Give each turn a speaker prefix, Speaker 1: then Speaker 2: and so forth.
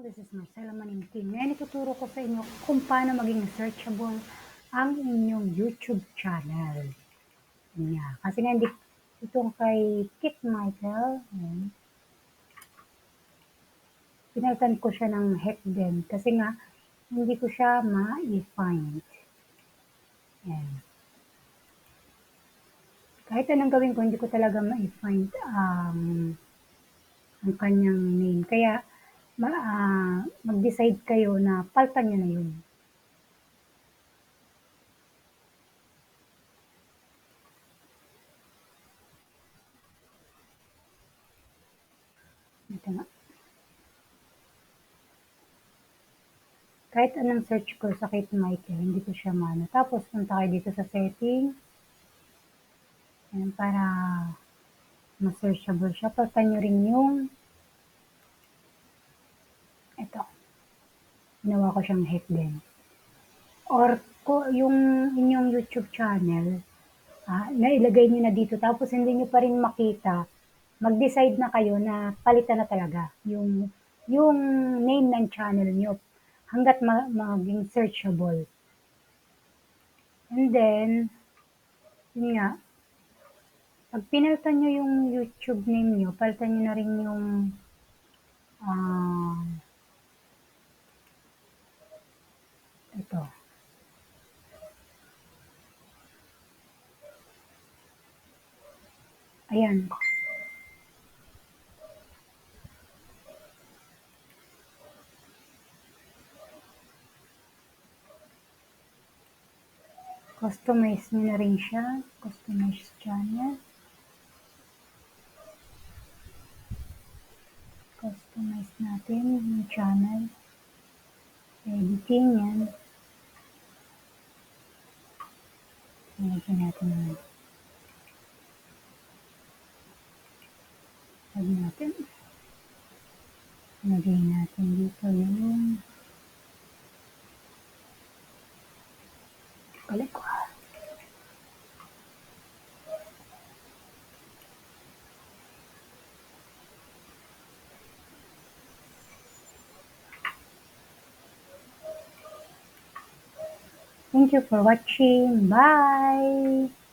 Speaker 1: this is Marcela Manimting. Ngayon ituturo ko sa inyo kung paano maging searchable ang inyong YouTube channel. Yeah. Kasi nga itong kay Kit Michael, pinalitan ko siya ng Hekden kasi nga hindi ko siya ma-find. Yan. Kahit anong gawin ko, hindi ko talaga ma-find ang kanyang name. Kaya mag-decide kayo na paltan nyo na yun. Ito nga. Kahit anong search ko sa Kit Michael, hindi ko siya maano. Tapos punta kayo dito sa setting. Ayan, para ma-searchable siya. Paltan nyo rin yung ito. Ginawa ko siyang Hekden. Or yung inyong YouTube channel, nailagay nyo na dito. Tapos hindi nyo pa rin makita. Mag-decide na kayo na palitan na talaga yung name ng channel nyo hanggat maging searchable. And then, yun nga, pag pinalitan nyo yung YouTube name nyo, palitan nyo na rin yung ito. Ayan. Customize nyo na rin siya. Customize channel. Customize natin yung channel. Editing yan. Lagyan natin naman. Lagyan natin dito yung balik ko. Thank you for watching. Bye!